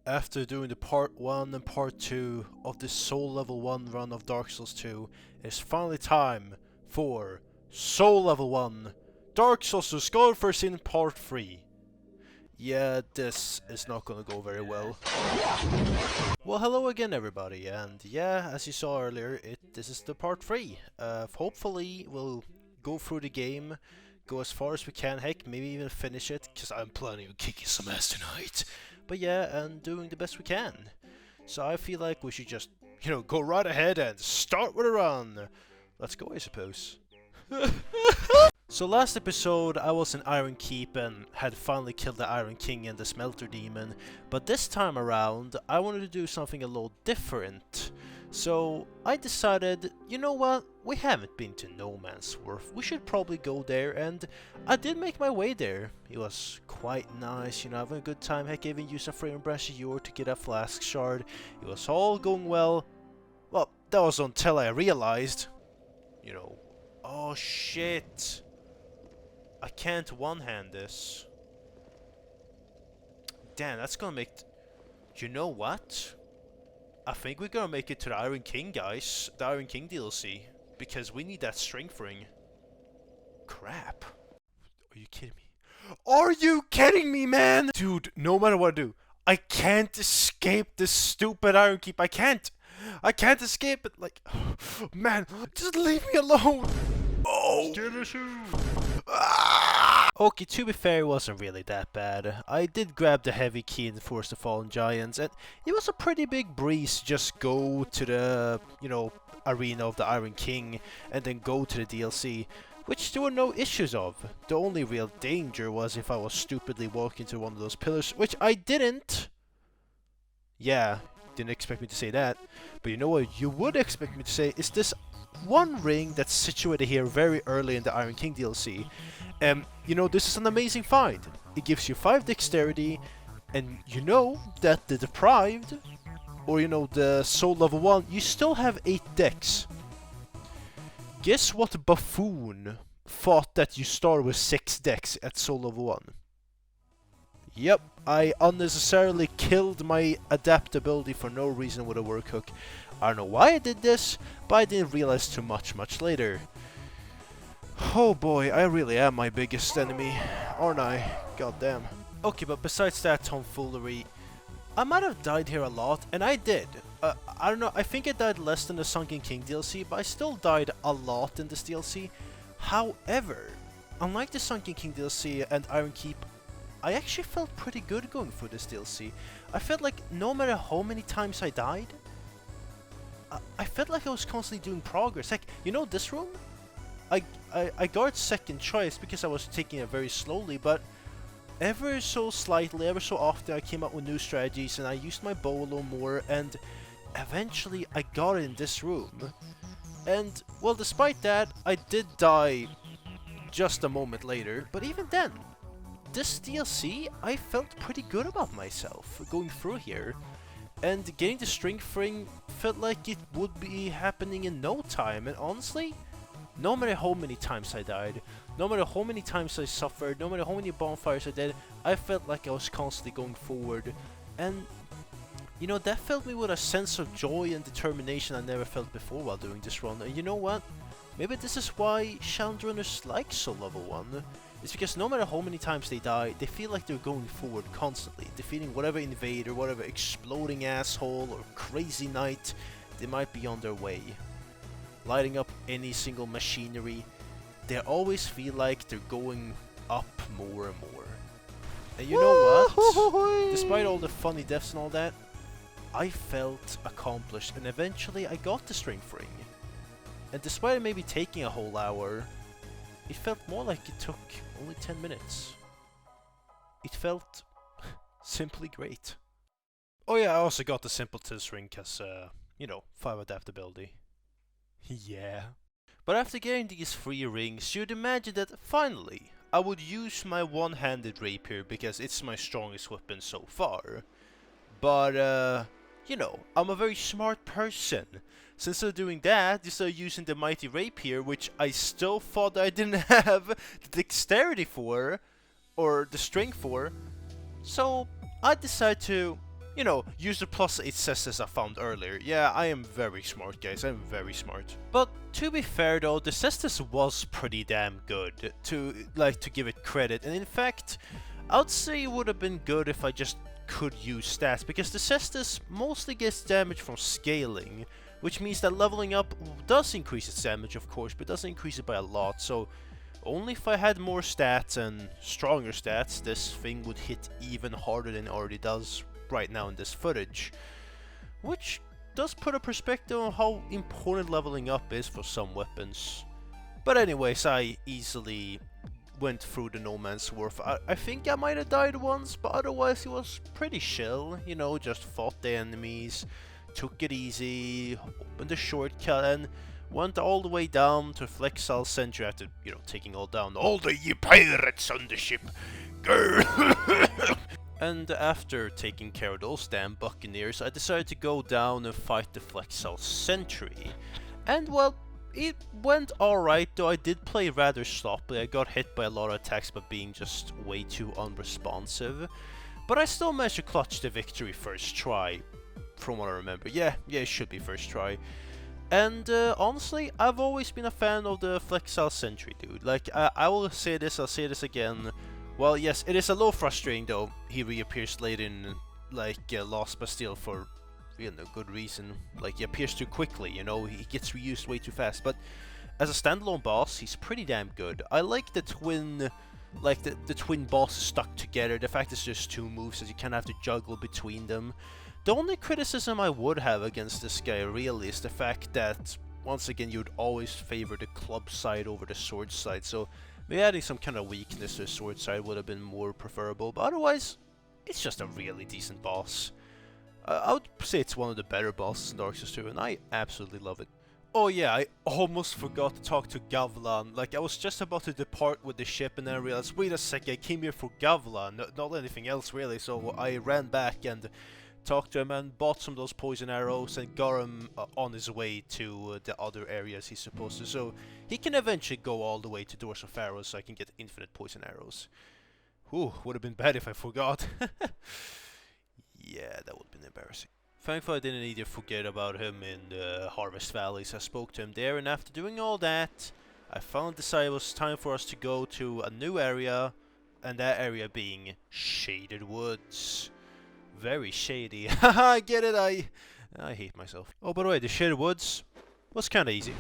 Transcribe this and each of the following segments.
After doing the part 1 and part 2 of the Soul Level 1 run of Dark Souls 2, it's finally time for Soul Level 1 Dark Souls 2 Scarlet First Sin Part 3. Yeah, this is not gonna go very well. Well, hello again everybody, and yeah, as you saw earlier, this is the part 3. Hopefully we'll go through the game, go as far as we can, heck, maybe even finish it, because I'm planning on kicking some ass tonight. But yeah, and doing the best we can. So I feel like we should just, go right ahead and start with a run. Let's go, I suppose. So last episode I was in Iron Keep and had finally killed the Iron King and the Smelter Demon, but this time around I wanted to do something a little different. So I decided, you know what, we haven't been to No Man's Wharf, we should probably go there, and I did make my way there. It was quite nice, having a good time. Heck, I even used a Frame Brashior to get a flask shard. It was all going well. Well, that was until I realized, oh shit, I can't one-hand this. Damn, that's gonna make... You know what? I think we're gonna make it to the Iron King, guys. The Iron King DLC. Because we need that strength ring. Crap. Are you kidding me? Are you kidding me, man? Dude, no matter what I do, I can't escape this stupid Iron Keep. I can't. I can't escape it. Like, man, just leave me alone. Oh. Okay, to be fair, it wasn't really that bad. I did grab the heavy key and force the fallen giants, and it was a pretty big breeze to just go to the, arena of the Iron King and then go to the DLC, which there were no issues of. The only real danger was if I was stupidly walking to one of those pillars, which I didn't. Yeah, didn't expect me to say that, but you know what you would expect me to say is this one ring that's situated here very early in the Iron King DLC. This is an amazing find. It gives you 5 dexterity, and you know that the deprived, or the soul level 1, you still have 8 dex. Guess what buffoon thought that you start with 6 dex at soul level 1? Yep, I unnecessarily killed my adaptability for no reason with a work hook. I don't know why I did this, but I didn't realize too much later. Oh boy, I really am my biggest enemy, aren't I? God damn. Okay, but besides that tomfoolery, I might have died here a lot, and I did. I don't know, I think I died less than the Sunken King DLC, but I still died a lot in this DLC. However, unlike the Sunken King DLC and Iron Keep, I actually felt pretty good going through this DLC. I felt like no matter how many times I died, I felt like I was constantly doing progress. Like, this room? I got second choice because I was taking it very slowly, but ever so slightly, ever so often I came up with new strategies and I used my bow a little more, and eventually I got it in this room. And, well, despite that, I did die just a moment later, but even then, this DLC, I felt pretty good about myself going through here. And getting the strength ring felt like it would be happening in no time, and honestly, no matter how many times I died, no matter how many times I suffered, no matter how many bonfires I did, I felt like I was constantly going forward. And, that filled me with a sense of joy and determination I never felt before while doing this run. And you know what? Maybe this is why Shadowrunners like Soul Level 1. It's because no matter how many times they die, they feel like they're going forward constantly, defeating whatever invader, whatever exploding asshole or crazy knight they might be on their way. Lighting up any single machinery, they always feel like they're going up more and more. And you know what? Despite all the funny deaths and all that, I felt accomplished, and eventually I got the strength ring. And despite it maybe taking a whole hour, it felt more like it took only 10 minutes. It felt simply great. Oh yeah, I also got the Simpleton's ring cause, 5 adaptability. Yeah. But after getting these 3 rings, you'd imagine that finally I would use my one-handed rapier because it's my strongest weapon so far. But, I'm a very smart person. So instead of doing that, instead of using the mighty rapier, which I still thought I didn't have the dexterity for, or the strength for, so I decided to you know, use the plus 8 cestus I found earlier. Yeah, I am very smart, guys. I'm very smart. But to be fair though, the cestus was pretty damn good, to give it credit. And in fact, I'd say it would have been good if I just could use stats, because the cestus mostly gets damage from scaling, which means that leveling up does increase its damage, of course, but doesn't increase it by a lot. So only if I had more stats and stronger stats, this thing would hit even harder than it already does right now in this footage. Which does put a perspective on how important leveling up is for some weapons. But anyways, I easily went through the No Man's Wharf. I think I might have died once, but otherwise it was pretty chill. You know, just fought the enemies, took it easy, opened the shortcut, and went all the way down to Flexal Century after, you know, taking all down all the pirates on the ship. And after taking care of those damn buccaneers, I decided to go down and fight the Flexal Sentry. And well, it went alright, though I did play rather sloppily. I got hit by a lot of attacks by being just way too unresponsive. But I still managed to clutch the victory first try, from what I remember. Yeah, it should be first try. And honestly, I've always been a fan of the Flexal Sentry, dude. Like, I will say this, I'll say this again. Well, yes, it is a little frustrating, though. He reappears late in, like, Lost Bastille for, you know, good reason. Like, he appears too quickly, you know, he gets reused way too fast. But as a standalone boss, he's pretty damn good. I like the twin, like, the twin bosses stuck together. The fact it's just two moves, that you kind of have to juggle between them. The only criticism I would have against this guy really is the fact that, once again, you'd always favor the club side over the sword side, so maybe adding some kind of weakness to the sword side would have been more preferable, but otherwise, it's just a really decent boss. I would say it's one of the better bosses in Dark Souls 2, and I absolutely love it. Oh yeah, I almost forgot to talk to Gavlan. Like, I was just about to depart with the ship and then I realized, wait a second, I came here for Gavlan, not anything else really, so I ran back and talked to him and bought some of those poison arrows and got him on his way to the other areas he's supposed to, so he can eventually go all the way to Doors of Pharaoh so I can get infinite poison arrows. Whew, would have been bad if I forgot. Yeah, that would have been embarrassing. Thankfully I didn't need to forget about him in the Harvest Valley, so I spoke to him there, and after doing all that, I finally decided it was time for us to go to a new area, and that area being Shaded Woods. Very shady. Haha, I get it, I hate myself. Oh, by the way, the Shaded Woods was kinda easy.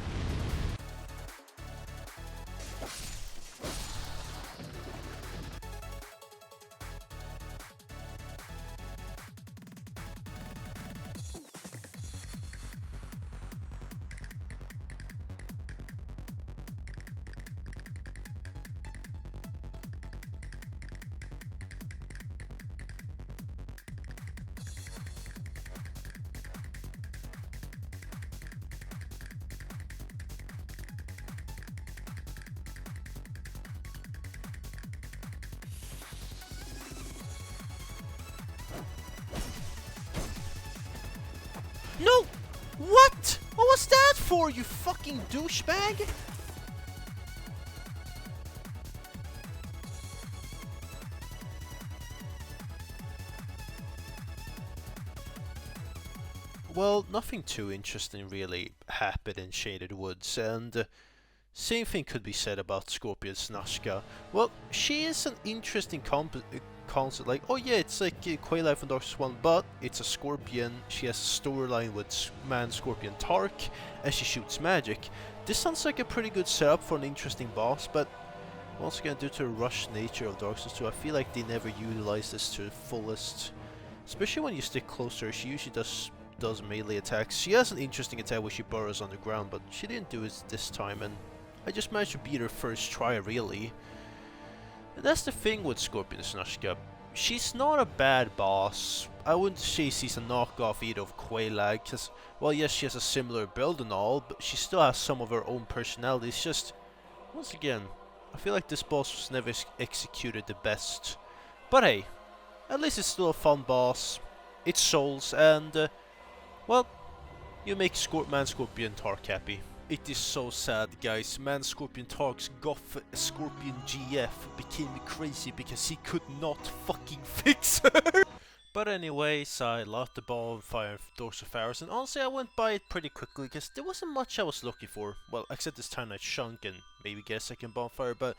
No! What? What was that for, you fucking douchebag? Well, nothing too interesting really happened in Shaded Woods, and same thing could be said about Scorpion Snashka. Well, she is an interesting concept, like, oh yeah, it's like Quaylife from Dark Souls 1, but it's a scorpion, she has a storyline with Man-Scorpion Tark, and she shoots magic. This sounds like a pretty good setup for an interesting boss, but once again, due to the rush nature of Dark Souls 2, I feel like they never utilize this to the fullest. Especially when you stick closer, she usually does melee attacks. She has an interesting attack where she burrows on the ground, but she didn't do it this time, and I just managed to beat her first try, really. And that's the thing with Scorpion Snashka. She's not a bad boss. I wouldn't say she's a knockoff either of Quaylag, because, well, yes, she has a similar build and all, but she still has some of her own personality. It's just, once again, I feel like this boss was never executed the best. But hey, at least it's still a fun boss. It's Souls, and, well, you make Man-Scorpion Tark happy. It is so sad, guys. Man-Scorpion Tark's goth Scorpion GF became crazy because he could not fucking fix her. But anyways, I locked the ball on fire Dorsopharos, and honestly I went by it pretty quickly because there wasn't much I was looking for. Well, except this time I chunk and maybe get a second bonfire, but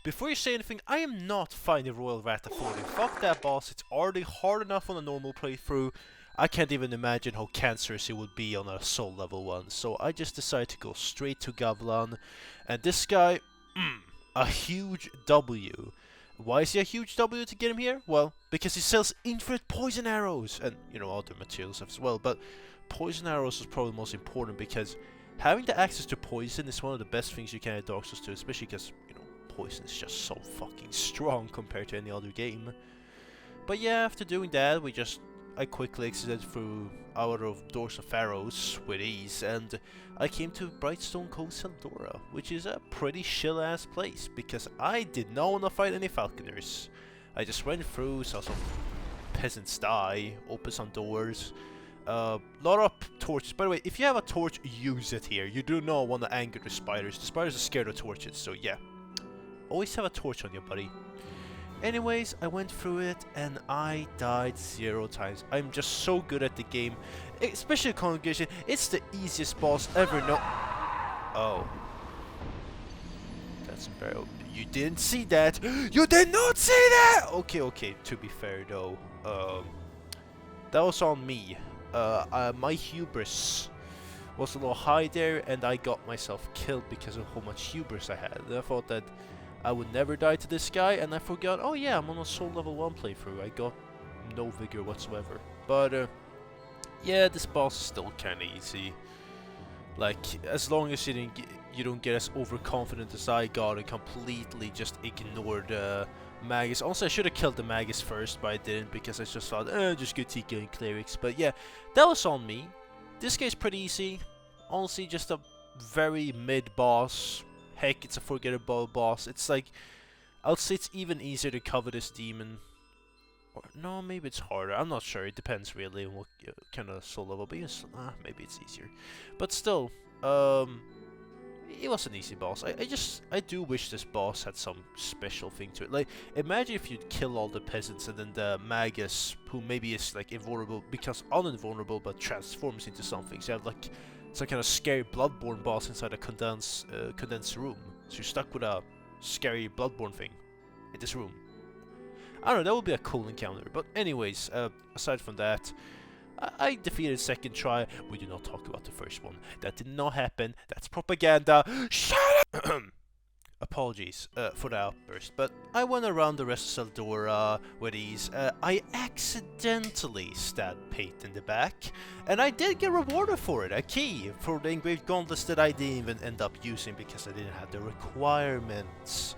before you say anything, I am not finding Royal Rat affording. Fuck that boss, it's already hard enough on a normal playthrough. I can't even imagine how cancerous it would be on a soul level 1, so I just decided to go straight to Gavlan. And this guy, a huge W. Why is he a huge W to get him here? Well, because he sells infinite poison arrows, and, you know, other materials as well, but poison arrows is probably the most important because having the access to poison is one of the best things you can add Dark Souls to, especially because, you know, poison is just so fucking strong compared to any other game. But yeah, after doing that, I quickly exited through out of Doors of Pharaohs with ease, and I came to Brightstone Cove Seldora, which is a pretty chill-ass place, because I did not want to fight any falconers. I just went through, saw some peasants die, opened some doors, lot of torches. By the way, if you have a torch, use it here. You do not want to anger the spiders. The spiders are scared of torches, so yeah. Always have a torch on you, buddy. Anyways, I went through it and I died 0 times. I'm just so good at the game, especially Congregation. It's the easiest boss ever. No. Oh. That's embarrassing. You didn't see that. You did not see that! Okay, to be fair though. That was on me. My hubris was a little high there and I got myself killed because of how much hubris I had. And I thought that I would never die to this guy, and I forgot, oh yeah, I'm on a soul level 1 playthrough. I got no vigor whatsoever. But, yeah, this boss is still kinda easy. Like, as long as you don't get as overconfident as I got and completely just ignored Magus. Also, I should have killed the Magus first, but I didn't because I just thought, just get Tika and Clerics. But yeah, that was on me. This guy's pretty easy. Honestly, just a very mid-boss. Heck, it's a forgettable boss. It's like, I'll say it's even easier to cover this demon. Or, no, maybe it's harder. I'm not sure. It depends really on what kind of soul level. But maybe it's easier. But still, it was an easy boss. I do wish this boss had some special thing to it. Like, imagine if you'd kill all the peasants and then the Magus, who maybe is like invulnerable, becomes uninvulnerable but transforms into something. So you have like some kind of scary Bloodborne boss inside a condensed room. So you're stuck with a scary Bloodborne thing in this room. I don't know, that would be a cool encounter. But anyways, aside from that, I defeated second try. We do not talk about the first one. That did not happen. That's propaganda. Shut up! Apologies for the outburst, but I went around the rest of Seldora with ease. I accidentally stabbed Pate in the back, and I did get rewarded for it, a key for the engraved gauntlets that I didn't even end up using because I didn't have the requirements.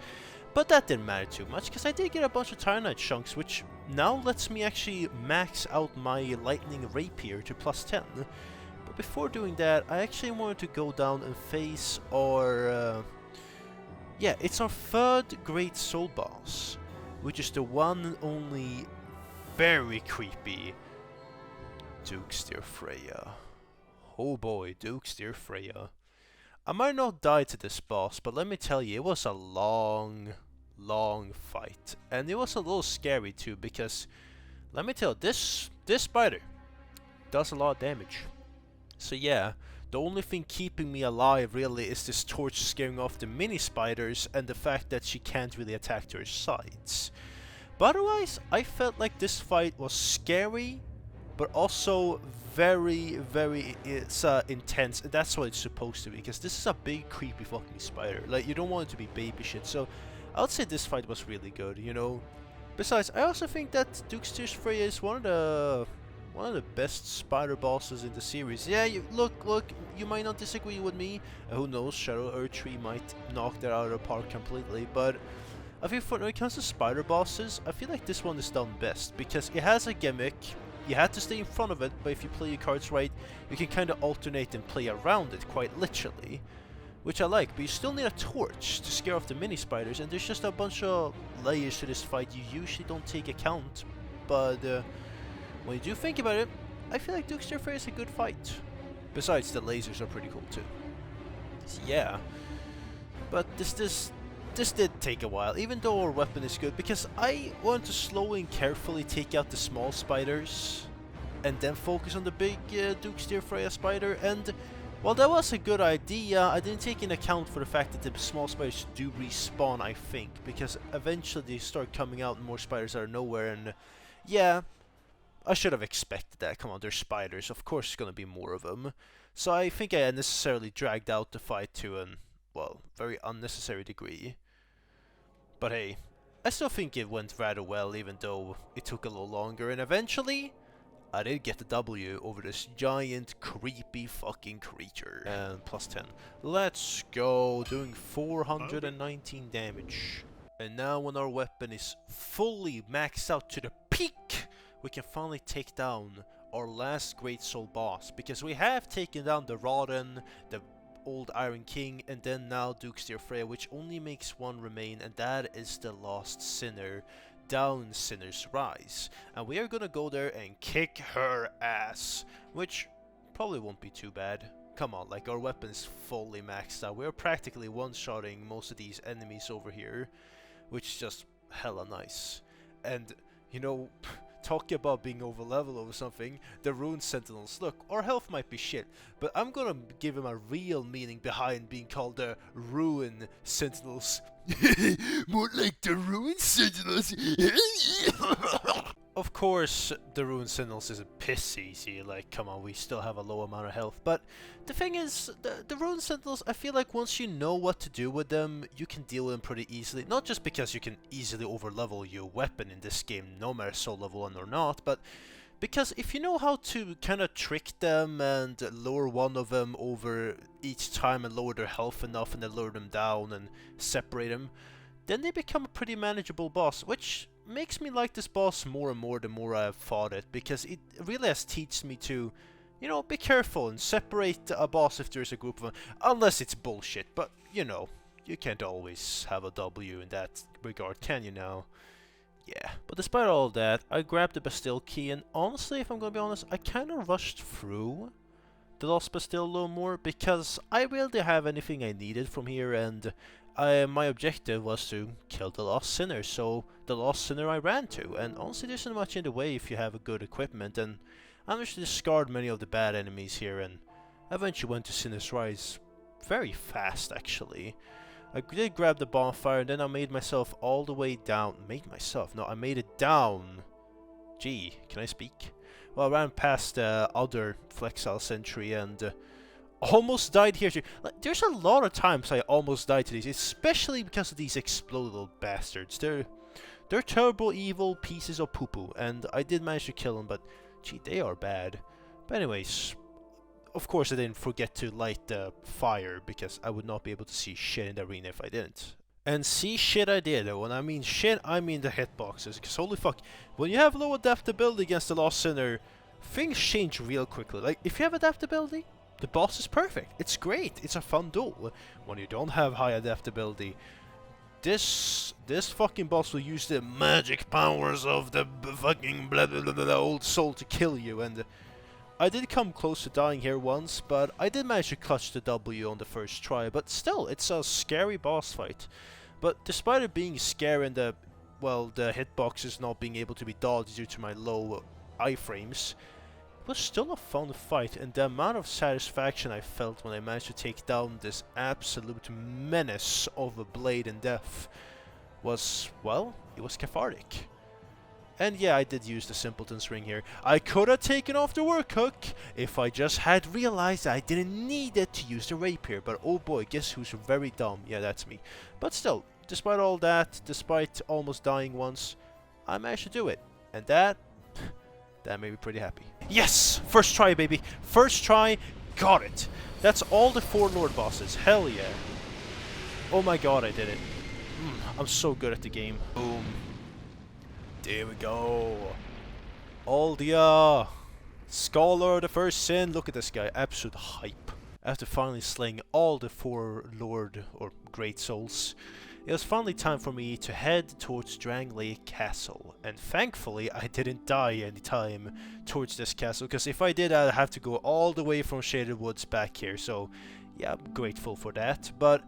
But that didn't matter too much, because I did get a bunch of Tyrannite chunks, which now lets me actually max out my Lightning Rapier to +10. But before doing that, I actually wanted to go down and face our... yeah, it's our third Great Soul Boss, which is the one and only very creepy Duke's-Dear Freya. Oh boy, Duke's-Dear Freya. I might not die to this boss, but let me tell you, it was a long fight. And it was a little scary too, because, let me tell you, this spider does a lot of damage. So yeah, the only thing keeping me alive really is this torch scaring off the mini spiders and the fact that she can't really attack to her sides. But otherwise, I felt like this fight was scary, but also very intense. And that's what it's supposed to be, because this is a big creepy fucking spider. Like, you don't want it to be baby shit. So I would say this fight was really good, you know. Besides, I also think that Duke's-Dear Freya is one of the best spider bosses in the series. Yeah, look, you might not disagree with me. Who knows, Shadow Erdtree might knock that out of the park completely. But I think when it comes to spider bosses, I feel like this one is done best, because it has a gimmick. You have to stay in front of it, but if you play your cards right, you can kind of alternate and play around it, quite literally. Which I like, but you still need a torch to scare off the mini spiders, and there's just a bunch of layers to this fight you usually don't take account. But when you do think about it, I feel like Duke's-Dear Freya is a good fight. Besides, the lasers are pretty cool too. So, yeah. But this this did take a while, even though our weapon is good, because I want to slowly and carefully take out the small spiders and then focus on the big Duke's Dear Freya spider. And while that was a good idea, I didn't take into account for the fact that the small spiders do respawn, I think, because eventually they start coming out and more spiders out of nowhere, and yeah, I should have expected that. Come on, they're spiders, of course there's gonna be more of them. So I think I unnecessarily dragged out the fight to an, well, very unnecessary degree. But hey, I still think it went rather well, even though it took a little longer, and eventually I did get the W over this giant, creepy fucking creature. And plus 10. Let's go, doing 419 damage. And now when our weapon is fully maxed out to the peak, we can finally take down our last Great Soul boss. Because we have taken down the Rotten, the old Iron King, and then now Duke's Dear Freya, which only makes one remain, and that is the Lost Sinner. Down Sinner's Rise, and we are gonna go there and kick her ass, which probably won't be too bad. Come on, like, our weapon is fully maxed out. We're practically one-shotting most of these enemies over here, which is just hella nice. And you know, talking about being over level over something, the Rune Sentinels. Look, our health might be shit, but I'm gonna give him a real meaning behind being called the Ruin Sentinels. More like the Ruin Sentinels. Of course, the Ruin Sentinels is a piss easy. Like, come on, we still have a low amount of health. But the thing is, the Ruin Sentinels, I feel like once you know what to do with them, you can deal with them pretty easily. Not just because you can easily overlevel your weapon in this game, no matter soul level 1 or not, but because if you know how to kind of trick them and lure one of them over each time and lower their health enough and then lure them down and separate them, then they become a pretty manageable boss, which makes me like this boss more and more the more I've fought it, because it really has taught me to, you know, be careful and separate a boss if there's a group of them, unless it's bullshit, but you know, you can't always have a W in that regard, can you now? Yeah, but despite all of that, I grabbed the Bastille key, and honestly, if I'm gonna be honest, I kind of rushed through the Lost Bastille a little more, because I really didn't have anything I needed from here, and my objective was to kill the Lost Sinner, so the Lost Sinner I ran to, and honestly there's not much in the way if you have a good equipment, and I managed to discard many of the bad enemies here, and eventually went to Sinner's Rise very fast actually. I did grab the bonfire, and then I made myself all the way down. I made it down. Gee, can I speak? Well, I ran past the other Flexile Sentry and almost died here too. Like, there's a lot of times I almost died to these, especially because of these explodable bastards. They're terrible, evil pieces of poo-poo, and I did manage to kill them, but gee, they are bad. But anyways, of course I didn't forget to light the fire, because I would not be able to see shit in the arena if I didn't. And see shit I did. When I mean shit, I mean the hitboxes, because holy fuck, when you have low adaptability against the Lost Sinner, things change real quickly. Like, if you have adaptability, the boss is perfect. It's great. It's a fun duel. When you don't have high adaptability, this fucking boss will use the magic powers of the fucking blah, blah, blah, blah, old soul to kill you, and I did come close to dying here once, but I did manage to clutch the W on the first try, but still, it's a scary boss fight. But despite it being scary and the hitboxes not being able to be dodged due to my low iframes, it was still a fun fight, and the amount of satisfaction I felt when I managed to take down this absolute menace of a blade and death was, well, it was cathartic. And yeah, I did use the Simpleton's Ring here. I could have taken off the work hook if I just had realized I didn't need it to use the rapier. But oh boy, guess who's very dumb? Yeah, that's me. But still, despite all that, despite almost dying once, I managed to do it. And that made me pretty happy. Yes! First try, baby! First try, got it! That's all the 4 Lord bosses. Hell yeah. Oh my god, I did it. I'm so good at the game. Boom. There we go. Aldia! Scholar, the first sin. Look at this guy. Absolute hype. After finally slaying all the 4 Lord or Great Souls, it was finally time for me to head towards Drangley Castle. And thankfully, I didn't die any time towards this castle, because if I did, I'd have to go all the way from Shaded Woods back here. So, yeah, I'm grateful for that. But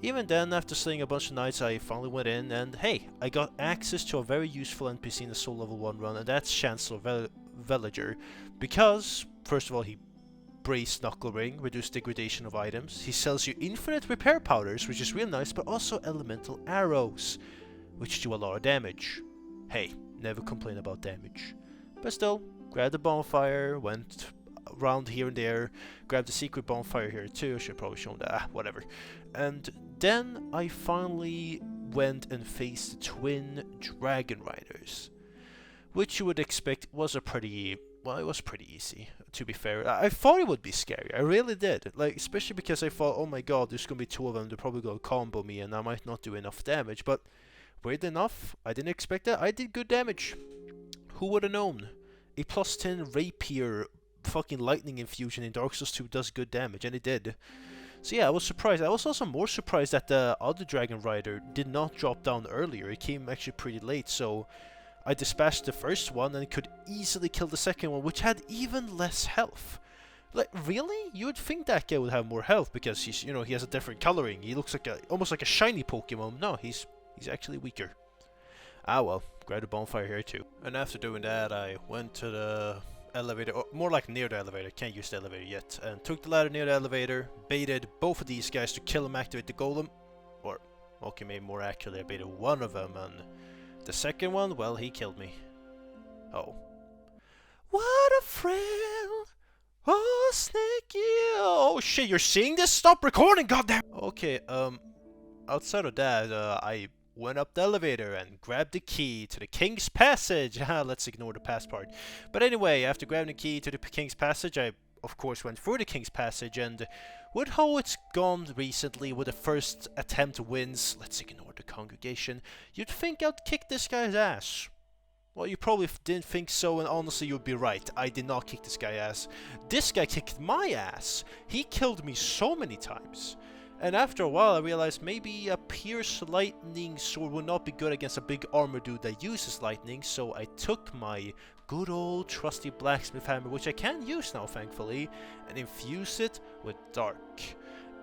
Even then, after slaying a bunch of knights, I finally went in, and hey, I got access to a very useful NPC in the Soul Level 1 run, and that's Chancellor Villager. Because, first of all, he Brace Knuckle Ring, reduced degradation of items. He sells you infinite repair powders, which is real nice, but also elemental arrows, which do a lot of damage. Hey, never complain about damage. But still, grabbed the bonfire, went around here and there, grabbed the secret bonfire here too, I should probably show that, whatever. And then I finally went and faced the twin dragon riders, which you would expect was a pretty, well, it was pretty easy, to be fair. I thought it would be scary, I really did, like, especially because I thought, oh my god, there's gonna be two of them, they're probably gonna combo me and I might not do enough damage, but weird enough, I didn't expect that. I did good damage. Who would have known? A plus 10 rapier fucking lightning infusion in Dark Souls 2 does good damage, and it did. So yeah, I was surprised. I was also more surprised that the other Dragon Rider did not drop down earlier. It came actually pretty late, so I dispatched the first one and could easily kill the second one, which had even less health. Like, really? You would think that guy would have more health because he's, you know, he has a different coloring. He looks like almost like a shiny Pokemon. No, he's actually weaker. Ah well, grabbed a bonfire here too. And after doing that, I went to the elevator, or more like near the elevator, can't use the elevator yet, and took the ladder near the elevator, baited both of these guys to kill him, activate the golem, or, okay, maybe more accurately, I baited one of them, and the second one, well, he killed me. Oh. What a friend! Oh, Snaky! Oh shit, you're seeing this? Stop recording, goddamn! Okay, outside of that, I went up the elevator and grabbed the key to the King's Passage. Let's ignore the past part. But anyway, after grabbing the key to the King's Passage, I of course went through the King's Passage, and with how it's gone recently with the first attempt wins, let's ignore the congregation, you'd think I'd kick this guy's ass. Well, you probably didn't think so, and honestly you'd be right. I did not kick this guy's ass. This guy kicked my ass. He killed me so many times. And after a while I realized maybe a Pierce Lightning Sword would not be good against a big armor dude that uses lightning, so I took my good old trusty blacksmith hammer, which I can use now thankfully, and infused it with dark.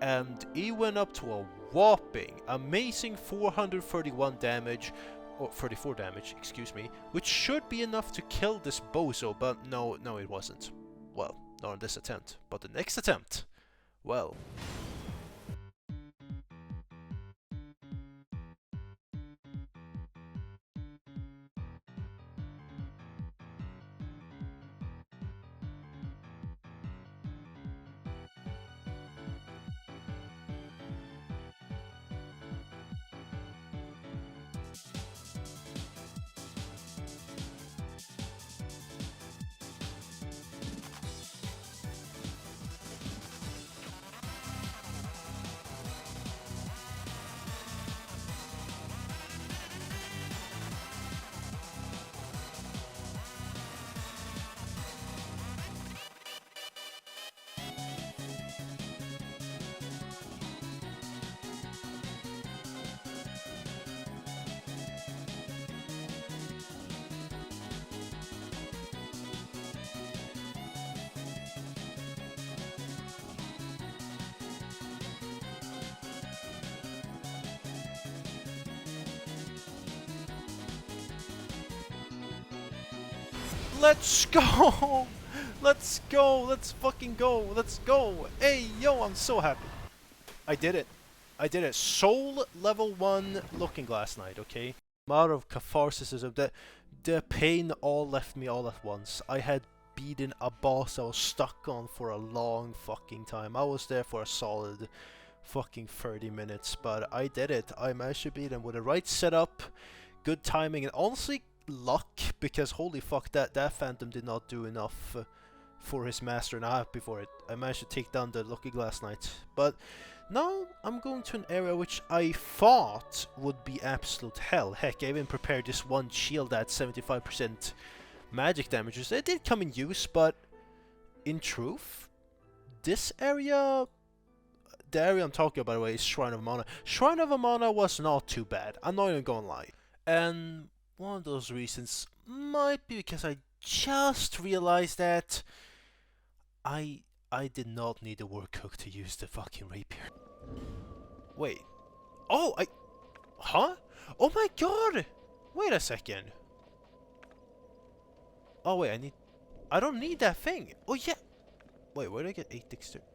And it went up to a whopping, amazing 431 damage, or 34 damage, excuse me, which should be enough to kill this bozo, but no, it wasn't. Well, not on this attempt, but the next attempt, well... Let's go! Let's go! Let's fucking go! Let's go! Hey, yo, I'm so happy. I did it. I did it. Soul level 1 Looking Glass Knight, okay? Amount of catharsis of the pain all left me all at once. I had beaten a boss I was stuck on for a long fucking time. I was there for a solid fucking 30 minutes, but I did it. I managed to beat him with the right setup, good timing, and honestly luck, because holy fuck, that phantom did not do enough for his master, and I managed to take down the Looking Glass Knight. But now I'm going to an area which I thought would be absolute hell. Heck, I even prepared this one shield at 75% magic damages. It did come in use, but in truth, this area, the area I'm talking about, by the way, is Shrine of Amana. Shrine of Amana was not too bad, I'm not even gonna lie. And one of those reasons might be because I just realized that I did not need a work hook to use the fucking rapier. Wait, Oh, huh? Oh my god! Wait a second. Oh wait, I don't need that thing. Oh yeah. Wait, where did I get 8 dexterity?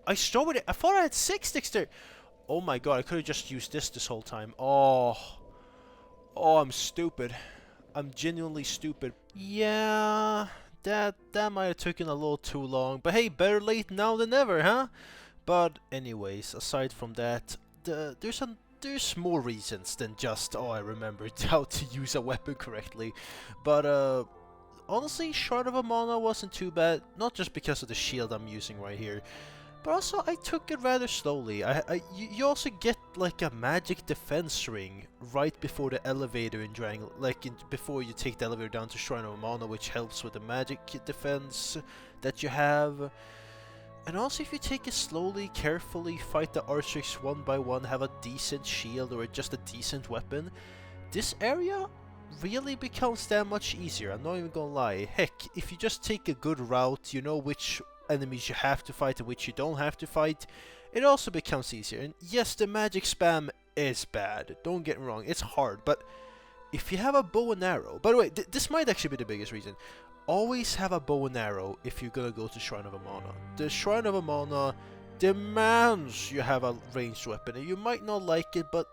I stole it. I thought I had 6 dexterity. Oh my god, I could have just used this whole time. Oh. Oh, I'm stupid. I'm genuinely stupid. Yeah, that might have taken a little too long. But hey, better late now than never, huh? But anyways, aside from that, there's more reasons than just, oh, I remembered how to use a weapon correctly. But honestly, Shard of Amana wasn't too bad, not just because of the shield I'm using right here, but also I took it rather slowly. You also get like a magic defense ring right before the elevator in Dragon, before you take the elevator down to Shrine of Amana, which helps with the magic defense that you have. And also, if you take it slowly, carefully, fight the Archers one by one, have a decent shield or just a decent weapon, this area really becomes that much easier. I'm not even gonna lie. Heck, if you just take a good route, you know which enemies you have to fight and which you don't have to fight, it also becomes easier. And yes, the magic spam is bad. Don't get me wrong, it's hard, but if you have a bow and arrow, by the way, this might actually be the biggest reason. Always have a bow and arrow if you're gonna go to Shrine of Amana. The Shrine of Amana demands you have a ranged weapon, and you might not like it, but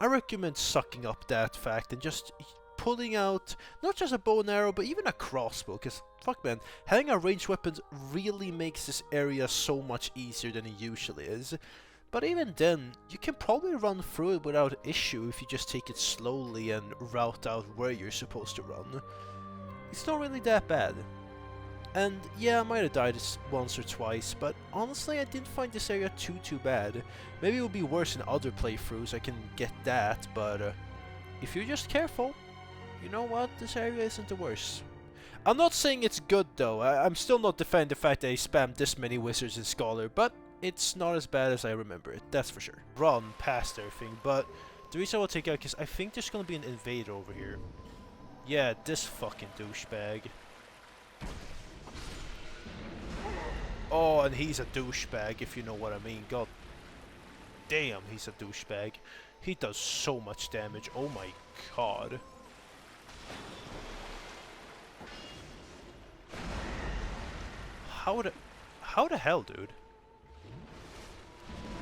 I recommend sucking up that fact and just pulling out not just a bow and arrow, but even a crossbow, because fuck man, having a ranged weapon really makes this area so much easier than it usually is. But even then, you can probably run through it without issue if you just take it slowly and route out where you're supposed to run. It's not really that bad. And yeah, I might have died once or twice, but honestly I didn't find this area too bad. Maybe it will be worse in other playthroughs, I can get that, but if you're just careful, you know what, this area isn't the worst. I'm not saying it's good though, I'm still not defending the fact that I spammed this many wizards in Scholar, but it's not as bad as I remember it, that's for sure. Run past everything, but the reason I will take out because I think there's gonna be an invader over here. Yeah, this fucking douchebag. Oh, and he's a douchebag, if you know what I mean. God damn, he's a douchebag. He does so much damage. Oh my god. How the hell, dude?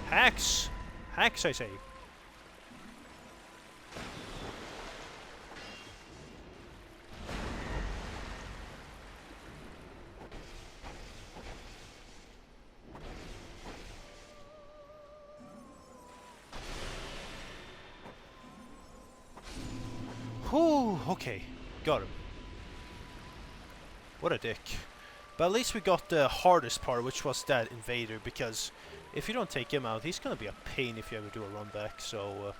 Hacks! Hacks, I say. Whew, okay. Got him. What a dick. But at least we got the hardest part, which was that invader, because if you don't take him out, he's gonna be a pain if you ever do a run back, so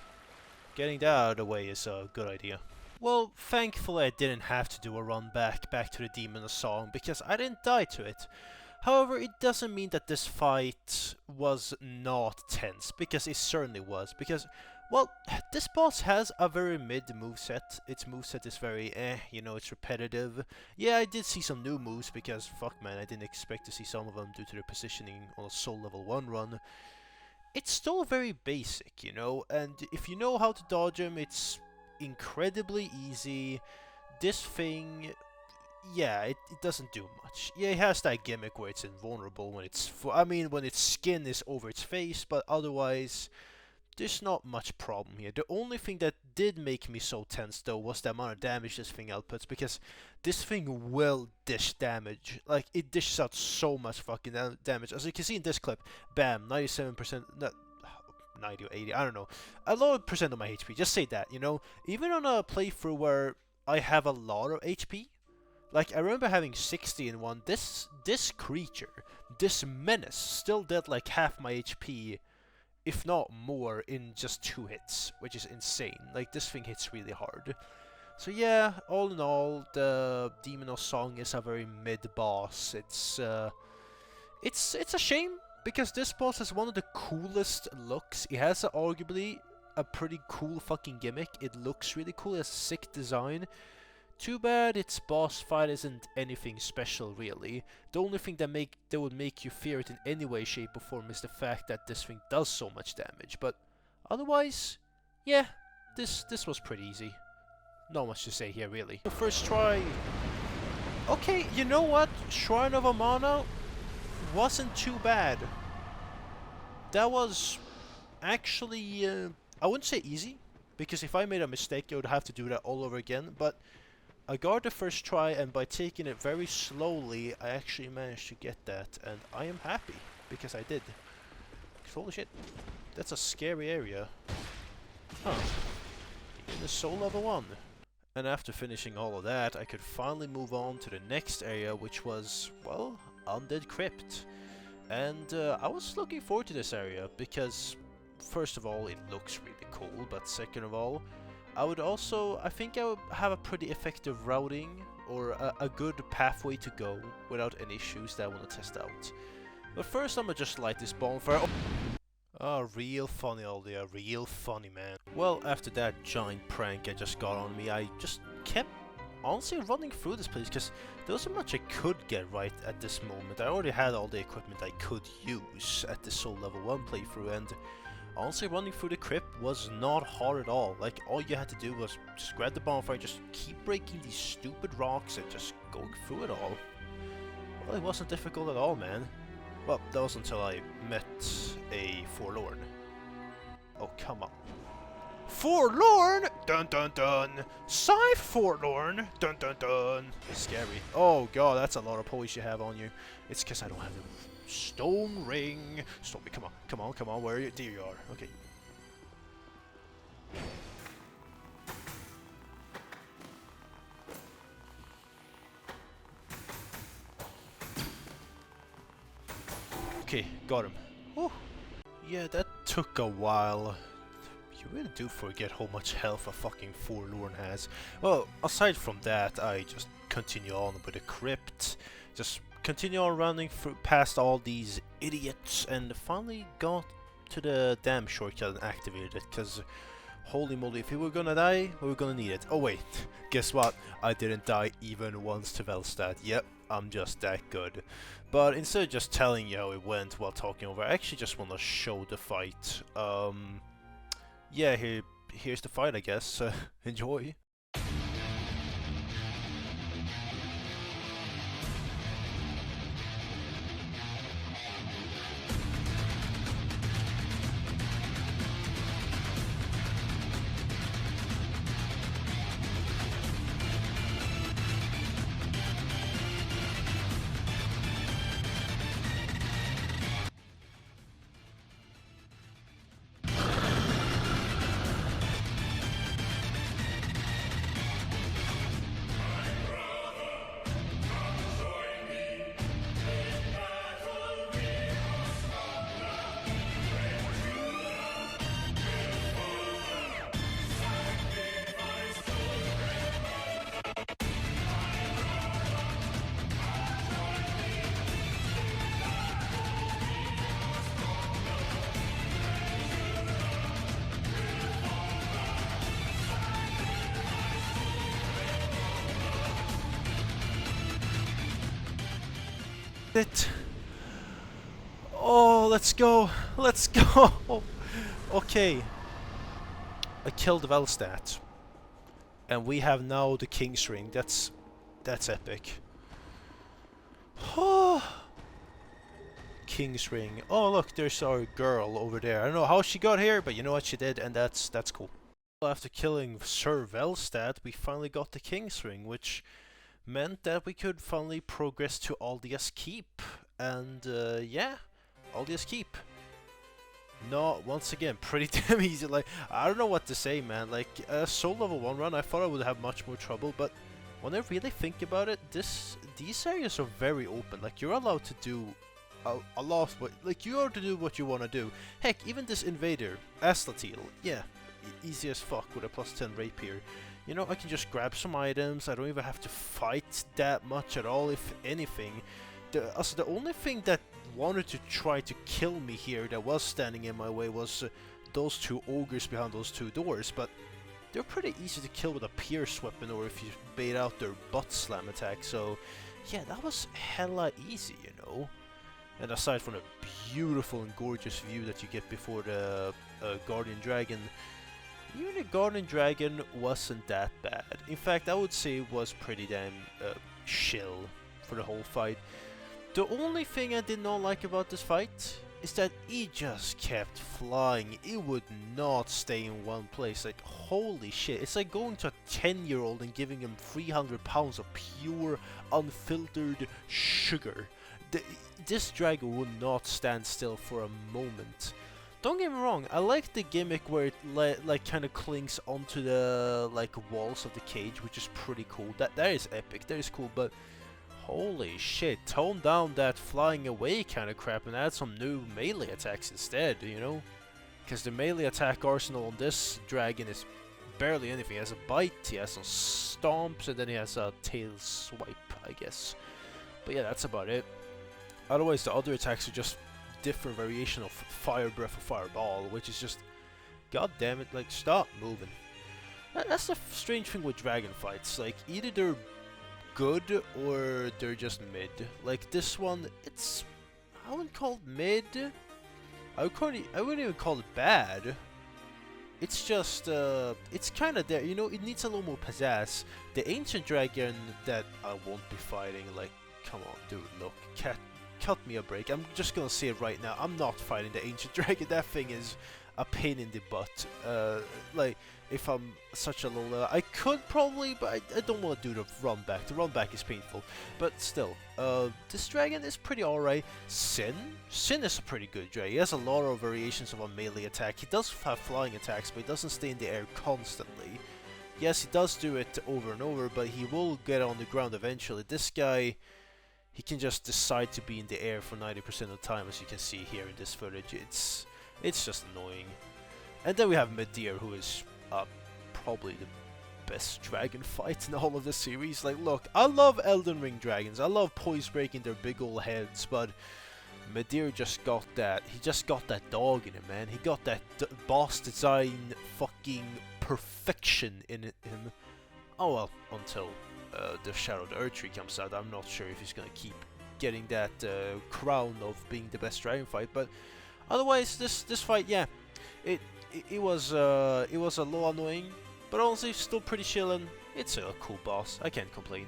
getting that out of the way is a good idea. Well, thankfully I didn't have to do a run back to the Demon of Song, because I didn't die to it. However, it doesn't mean that this fight was not tense, because it certainly was, because, well, this boss has a very mid moveset. Its moveset is very you know, it's repetitive. Yeah, I did see some new moves, because, fuck man, I didn't expect to see some of them due to their positioning on a Soul Level 1 run. It's still very basic, you know, and if you know how to dodge them, it's incredibly easy. This thing, yeah, it doesn't do much. Yeah, it has that gimmick where it's invulnerable when when its skin is over its face, but otherwise, there's not much problem here. The only thing that did make me so tense though was the amount of damage this thing outputs, because this thing will dish damage. Like, it dishes out so much fucking damage. As you can see in this clip, bam, 97%, not 90 or 80, I don't know. A lot of percent of my HP, just say that, you know? Even on a playthrough where I have a lot of HP, like, I remember having 60 in one, this creature, this menace, still did like half my HP, if not more, in just 2 hits, which is insane. Like, this thing hits really hard. So yeah, all in all, the Demon of Song is a very mid-boss. It's a shame, because this boss has one of the coolest looks. It has arguably a pretty cool fucking gimmick. It looks really cool, it has a sick design. Too bad its boss fight isn't anything special, really. The only thing that would make you fear it in any way, shape, or form is the fact that this thing does so much damage. But Otherwise, yeah, this was pretty easy. Not much to say here, really. The first try. Okay, you know what? Shrine of Amana wasn't too bad. That was actually, I wouldn't say easy, because if I made a mistake, I would have to do that all over again, but I got the first try, and by taking it very slowly, I actually managed to get that, and I am happy, because I did. Holy shit, that's a scary area. Huh. In the soul level 1. And after finishing all of that, I could finally move on to the next area, which was, well, Undead Crypt. And I was looking forward to this area, because first of all, it looks really cool, but second of all, I think I would have a pretty effective routing, or a good pathway to go, without any issues that I want to test out. But first I'm gonna just light this bonfire. Oh, real funny, Aldia, real funny, man. Well, after that giant prank I just got on me, I just kept honestly running through this place, because there wasn't much I could get right at this moment. I already had all the equipment I could use at the Soul Level 1 playthrough, and honestly running through the crypt was not hard at all. Like, all you had to do was just grab the bonfire, just keep breaking these stupid rocks and just going through it all. Well, it wasn't difficult at all, man. Well, that was until I met a Forlorn. Oh, come on. Forlorn! Dun dun dun! Scythe Forlorn! Dun dun dun! Scary. Oh god, that's a lot of poise you have on you. It's because I don't have the stone ring. Stop me, come on, come on, come on, where are you? There you are, okay. Okay, got him. Whew. Yeah, that took a while. You really do forget how much health a fucking Forlorn has. Well, aside from that, I just continue on with the crypt. Just continue on running through past all these idiots, and finally got to the damn shortcut and activated it, because holy moly, if we were gonna die, we were gonna need it. Oh wait, guess what? I didn't die even once to Velstad. Yep, I'm just that good. But instead of just telling you how it went while talking over, I actually just want to show the fight. Yeah, here's the fight, I guess. Enjoy. It. Oh, let's go. Let's go. Okay. I killed Velstad. And we have now the King's Ring. That's epic. Oh. King's Ring. Oh, look, there's our girl over there. I don't know how she got here, but you know what she did, and that's cool. After killing Sir Velstad, we finally got the King's Ring, which meant that we could finally progress to Aldia's Keep. And yeah, Aldia's Keep. No, once again, pretty damn easy. Like, I don't know what to say, man. Like, Soul Level 1 run, I thought I would have much more trouble, but when I really think about it, these areas are very open. Like, you're allowed to do a lot of what, like, you are to do what you want to do. Heck, even this invader, Aslatil, yeah, easy as fuck with a +10 rapier. You know, I can just grab some items. I don't even have to fight that much at all, if anything. The only thing that wanted to try to kill me here that was standing in my way was those two ogres behind those two doors, but they're pretty easy to kill with a pierce weapon or if you bait out their butt slam attack, so yeah, that was hella easy, you know. And aside from the beautiful and gorgeous view that you get before the Guardian Dragon, even the Guardian Dragon wasn't that bad. In fact, I would say it was pretty damn chill for the whole fight. The only thing I did not like about this fight is that he just kept flying. It would not stay in one place. Like, holy shit. It's like going to a 10-year-old and giving him 300 pounds of pure, unfiltered sugar. This dragon would not stand still for a moment. Don't get me wrong, I like the gimmick where it like kind of clings onto the like walls of the cage, which is pretty cool. That is epic. That is cool, but holy shit, tone down that flying away kind of crap and add some new melee attacks instead, you know? Because the melee attack arsenal on this dragon is barely anything. He has a bite, he has some stomps, and then he has a tail swipe, I guess. But yeah, that's about it. Otherwise, the other attacks are just different variation of fire breath or fireball, which is just, god damn it, like, stop moving. That's the strange thing with dragon fights. Like, either they're good or they're just mid. Like this one, it's, I wouldn't call it mid. I wouldn't even call it bad. It's just, it's kind of there. You know, it needs a little more pizzazz. The ancient dragon that I won't be fighting, like, come on, dude, look, cut me a break. I'm just gonna say it right now. I'm not fighting the ancient dragon. That thing is a pain in the butt. Like, if I'm such a low level, I could probably, but I don't want to do the run back. The run back is painful. But still, this dragon is pretty alright. Sin is a pretty good dragon. He has a lot of variations of a melee attack. He does have flying attacks, but he doesn't stay in the air constantly. Yes, he does do it over and over, but he will get on the ground eventually. This guy, he can just decide to be in the air for 90% of the time, as you can see here in this footage. It's just annoying. And then we have Midir, who is probably the best dragon fight in all of the series. Like, look, I love Elden Ring dragons. I love poise breaking their big old heads, but Midir just got that. He just got that dog in him, man. He got that boss design fucking perfection in him. Oh well, until the Shadow of the Earth Tree comes out. I'm not sure if he's gonna keep getting that crown of being the best dragon fight, but otherwise, this fight, yeah, it was a little annoying, but honestly, still pretty chillin'. It's a cool boss. I can't complain,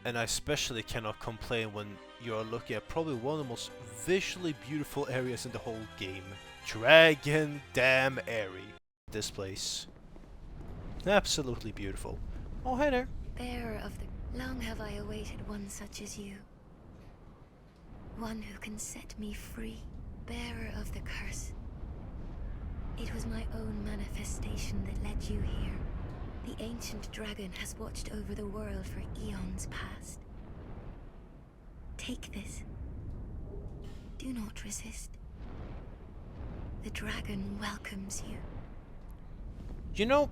and I especially cannot complain when you're looking at probably one of the most visually beautiful areas in the whole game. Dragon Dam Airy. This place, absolutely beautiful. Oh, hey there. Bearer of the... Long have I awaited one such as you. One who can set me free. Bearer of the curse. It was my own manifestation that led you here. The ancient dragon has watched over the world for eons past. Take this. Do not resist. The dragon welcomes you. You know,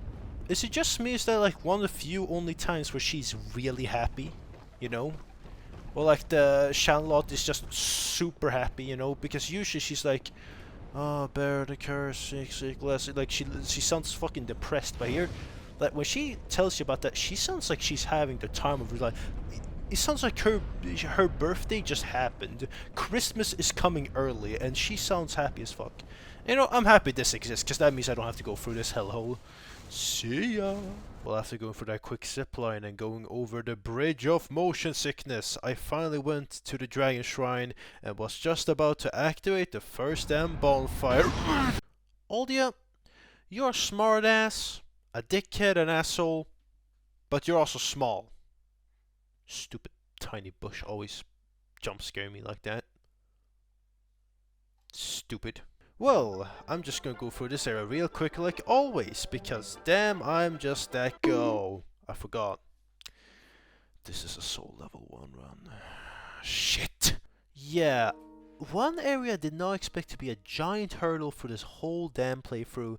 is it just me? Is that like one of the few only times where she's really happy? You know? Or like the Shanlot is just super happy, you know? Because usually she's like, oh, bear the curse, like she sounds fucking depressed. But here, like when she tells you about that, she sounds like she's having the time of her life. It sounds like her birthday just happened. Christmas is coming early, and she sounds happy as fuck. You know, I'm happy this exists, because that means I don't have to go through this hellhole. See ya! Well, after going for that quick zipline and going over the bridge of motion sickness, I finally went to the Dragon Shrine and was just about to activate the first damn bonfire. Aldia, you're a smart ass, a dickhead, an asshole, but you're also small. Stupid tiny bush always jump scare me like that. Stupid. Well, I'm just gonna go through this area real quick like always, because damn, I'm just that go. I forgot. This is a soul level 1 run. Shit! Yeah, one area I did not expect to be a giant hurdle for this whole damn playthrough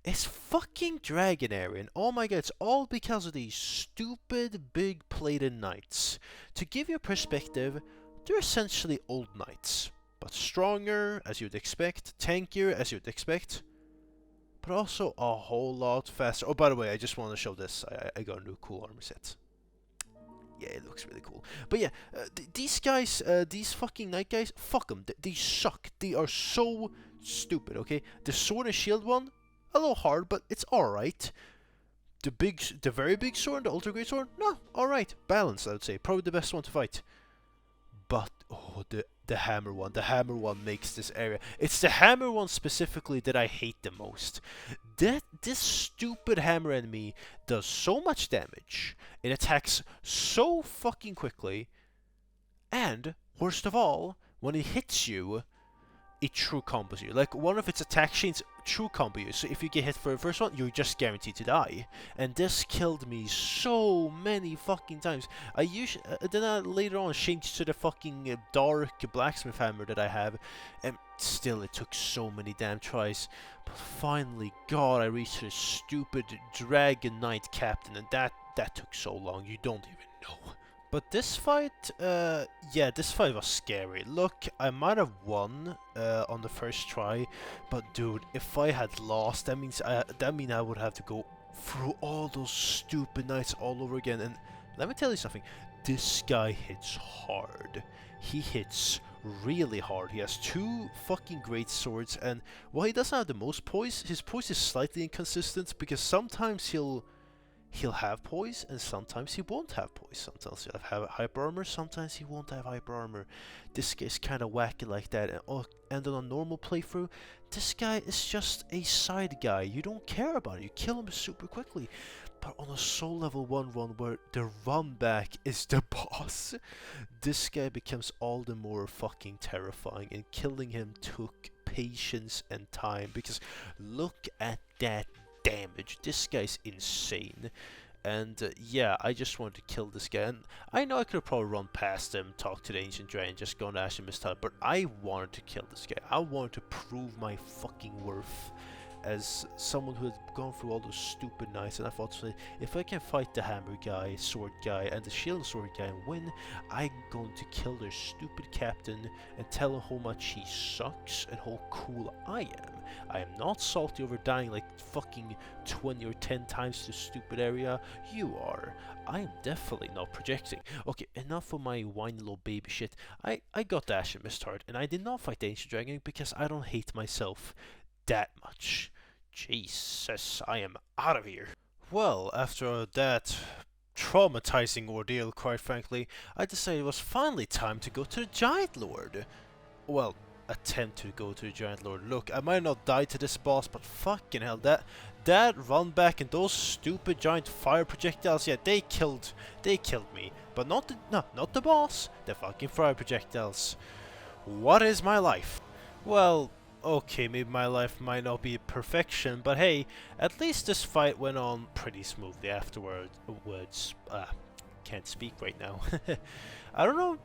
is fucking Dragon Area. And oh my god, it's all because of these stupid big plated knights. To give you a perspective, they're essentially old knights. But stronger, as you'd expect, tankier, as you'd expect, but also a whole lot faster. Oh, by the way, I just want to show this. I got a new cool armor set. Yeah, it looks really cool. But yeah, these guys, these fucking knight guys, fuck them. They suck. They are so stupid, okay? The sword and shield one, a little hard, but it's alright. The very big sword, the ultra great sword, no, alright. Balanced, I would say. Probably the best one to fight. But, oh, the hammer one. The hammer one makes this area. It's the hammer one specifically that I hate the most. This stupid hammer enemy does so much damage. It attacks so fucking quickly. And, worst of all, when it hits you, it true combos you. Like, one of its attack chains true combo you. So if you get hit for the first one, you're just guaranteed to die. And this killed me so many fucking times. Then I later on changed to the fucking dark blacksmith hammer that I have. And still, it took so many damn tries. But finally, God, I reached the stupid Dragon Knight Captain. And that took so long. You don't even know. But this fight, yeah, this fight was scary. Look, I might have won on the first try, but dude, if I had lost, that means I would have to go through all those stupid knights all over again. And let me tell you something, this guy hits hard. He hits really hard. He has 2 fucking great swords, and while he doesn't have the most poise, his poise is slightly inconsistent because sometimes he'll have poise, and sometimes he won't have poise. Sometimes he'll have hyper armor, sometimes he won't have hyper armor. This guy's kind of wacky like that. And on a normal playthrough, this guy is just a side guy. You don't care about it. You kill him super quickly. But on a soul level 1 run where the run back is the boss, this guy becomes all the more fucking terrifying, and killing him took patience and time, because look at that damage. This guy's insane. And yeah, I just wanted to kill this guy. And I know I could have probably run past him, talk to the Ancient Dragon, just go to Ash and Mistile, but I wanted to kill this guy. I wanted to prove my fucking worth as someone who had gone through all those stupid knights. And I thought, if I can fight the hammer guy, sword guy, and the shield and sword guy and win, I'm going to kill their stupid captain and tell him how much he sucks and how cool I am. I am not salty over dying like fucking 20 or 10 times to the stupid area. You are. I am definitely not projecting. Okay, enough of my whiny little baby shit. I got the Ash and Mistard, and I did not fight the Ancient Dragon because I don't hate myself that much. Jesus, I am out of here. Well, after that traumatizing ordeal, quite frankly, I decided it was finally time to go to the Giant Lord. Well, attempt to go to the Giant Lord. Look, I might not die to this boss, but fucking hell, that run back and those stupid giant fire projectiles, yeah, they killed me. But not the boss, the fucking fire projectiles. What is my life? Well, okay, maybe my life might not be perfection, but hey, at least this fight went on pretty smoothly afterwards. Can't speak right now. I don't know.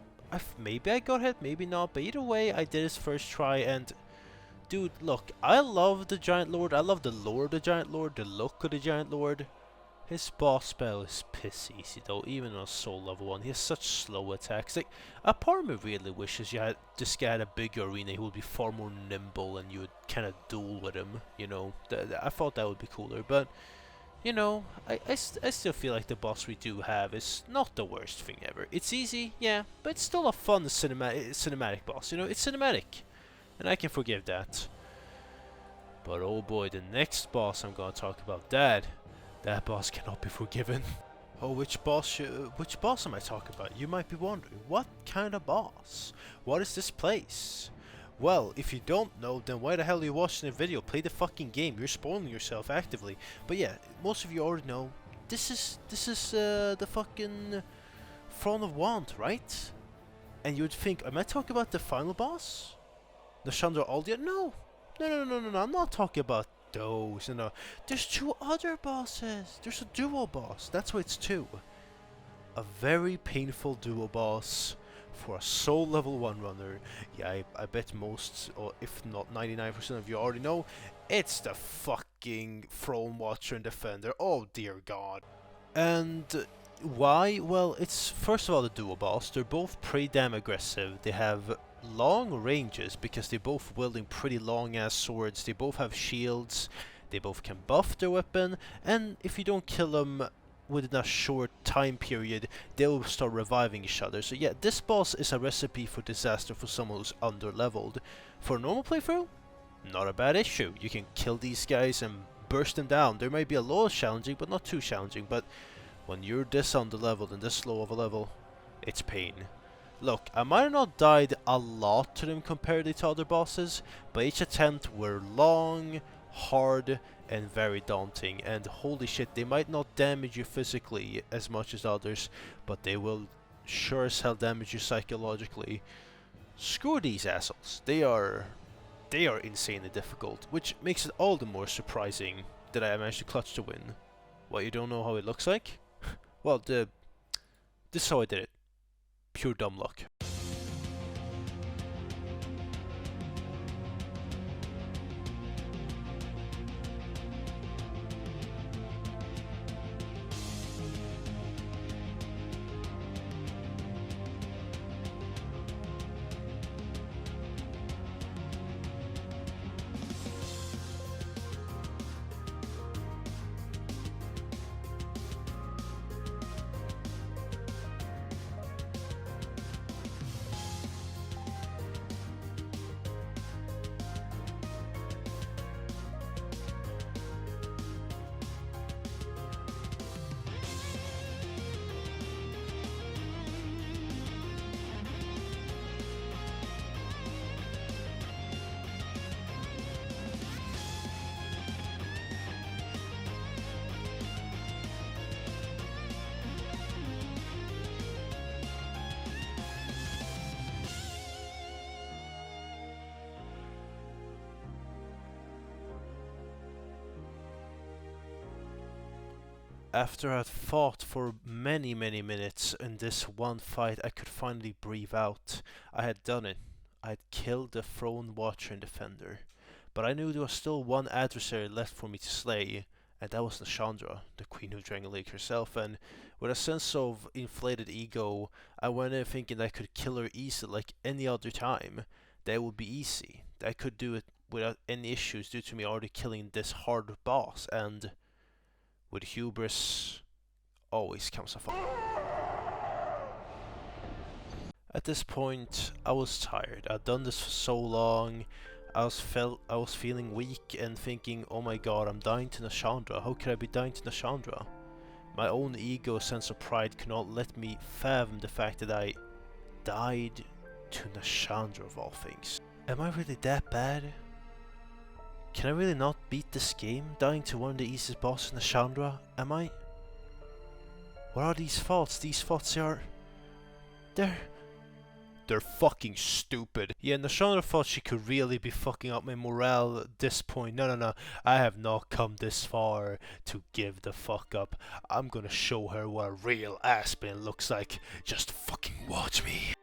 Maybe I got hit, maybe not, but either way, I did his first try, and dude, look, I love the Giant Lord, I love the lore of the Giant Lord, the look of the Giant Lord. His boss spell is piss easy though, even on soul level 1, he has such slow attacks. Like, a part of me really wishes this guy had a bigger arena, he would be far more nimble and you would kind of duel with him, you know. I thought that would be cooler, but you know, I still feel like the boss we do have is not the worst thing ever. It's easy, yeah, but it's still a fun cinematic boss, you know, it's cinematic. And I can forgive that. But oh boy, the next boss I'm gonna talk about, that boss cannot be forgiven. Oh, which boss am I talking about? You might be wondering, what kind of boss? What is this place? Well, if you don't know, then why the hell are you watching the video? Play the fucking game. You're spoiling yourself actively. But yeah, most of you already know. This is the fucking Throne of Want, right? And you would think, am I talking about the final boss? The Chandra Aldia? No. No. I'm not talking about those. No. There's 2 other bosses. There's a dual boss. That's why it's 2. A very painful dual boss for a soul level 1 runner. Yeah, I bet most, or if not 99% of you already know, it's the fucking Throne Watcher and Defender. Oh dear god. And why? Well, it's first of all the dual boss. They're both pretty damn aggressive. They have long ranges because they're both wielding pretty long ass swords. They both have shields. They both can buff their weapon, and if you don't kill them within a short time period, they will start reviving each other. So yeah, this boss is a recipe for disaster for someone who's under-leveled. For a normal playthrough, not a bad issue. You can kill these guys and burst them down. They might be a little challenging, but not too challenging. But when you're this under-leveled and this low of a level, it's pain. Look, I might have not died a lot to them compared to other bosses, but each attempt were long, hard, and very daunting. And holy shit, they might not damage you physically as much as others, but they will sure as hell damage you psychologically. Screw these assholes. They are insanely difficult, which makes it all the more surprising that I managed to clutch the win. What, you don't know how it looks like? Well, this is how I did it. Pure dumb luck. After I'd fought for many minutes in this one fight, I could finally breathe out. I had done it. I had killed the Throne Watcher and Defender. But I knew there was still one adversary left for me to slay, and that was Nashandra, the Queen of Dragon Lake herself. And with a sense of inflated ego, I went in thinking that I could kill her easily like any other time. That it would be easy. That I could do it without any issues due to me already killing this hard boss. And with hubris always comes a fall. At this point, I was tired. I'd done this for so long. I was feeling weak and thinking, oh my god, I'm dying to Nashandra. How could I be dying to Nashandra? My own ego sense of pride could not let me fathom the fact that I died to Nashandra of all things. Am I really that bad? Can I really not beat this game, dying to one of the easiest bosses in Nashandra? Am I? What are these thoughts? These thoughts are... They're fucking stupid. Yeah, Nashandra thought she could really be fucking up my morale at this point. No. I have not come this far to give the fuck up. I'm gonna show her what a real Aspen looks like. Just fucking watch me.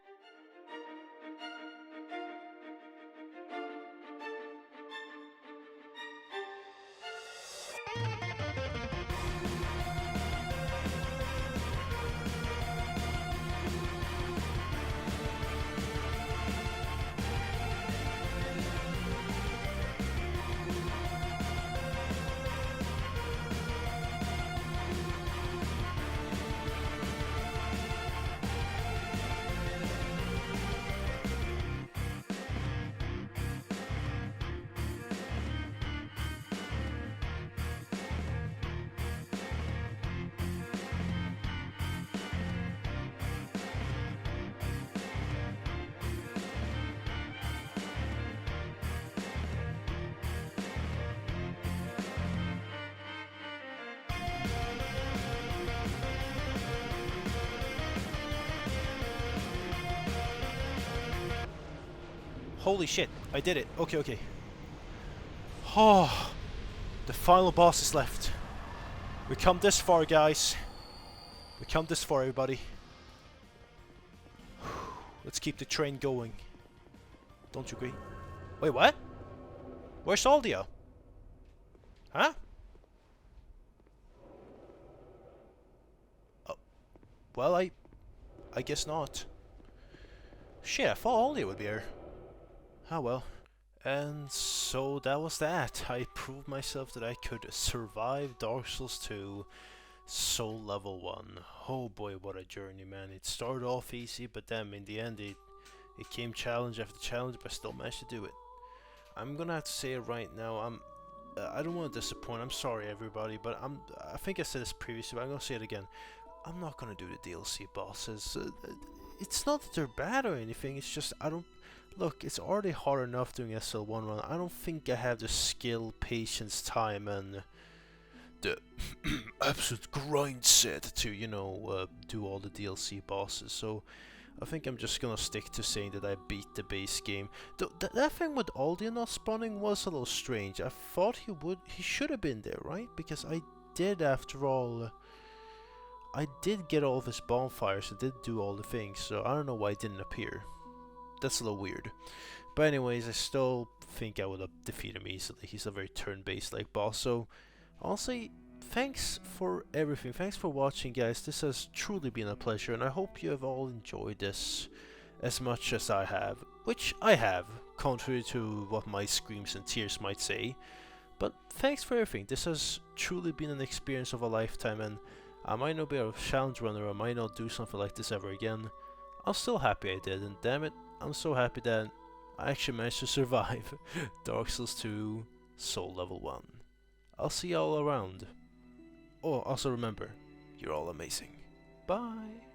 Holy shit, I did it. Okay. Oh, the final boss is left. We come this far, guys. We come this far, everybody. Let's keep the train going. Don't you agree? Wait, what? Where's Aldia? Huh? Oh, well, I guess not. Shit, I thought Aldia would be here. Oh well. And so that was that. I proved myself that I could survive Dark Souls 2 Soul level 1. Oh boy, what a journey, man. It started off easy, but then in the end it came challenge after challenge, but I still managed to do it. I'm gonna have to say it right now, I don't want to disappoint, I'm sorry everybody, but I think I said this previously, but I'm gonna say it again. I'm not gonna do the DLC bosses. It's not that they're bad or anything, it's just I don't... Look, it's already hard enough doing SL1 run. I don't think I have the skill, patience, time, and the absolute grind set to, you know, do all the DLC bosses. So I think I'm just gonna stick to saying that I beat the base game. That thing with Aldian not spawning was a little strange. I thought he should have been there, right? Because I did, after all, I did get all of his bonfires, I did do all the things, so I don't know why it didn't appear. That's a little weird. But anyways, I still think I would have defeated him easily. He's a very turn-based like boss. So honestly, thanks for everything. Thanks for watching, guys. This has truly been a pleasure, and I hope you have all enjoyed this as much as I have. Which I have, contrary to what my screams and tears might say. But thanks for everything. This has truly been an experience of a lifetime, and I might not be a challenge runner, I might not do something like this ever again. I'm still happy I did, and damn it, I'm so happy that I actually managed to survive Dark Souls 2 Soul Level 1. I'll see y'all around. Oh, also remember, you're all amazing. Bye!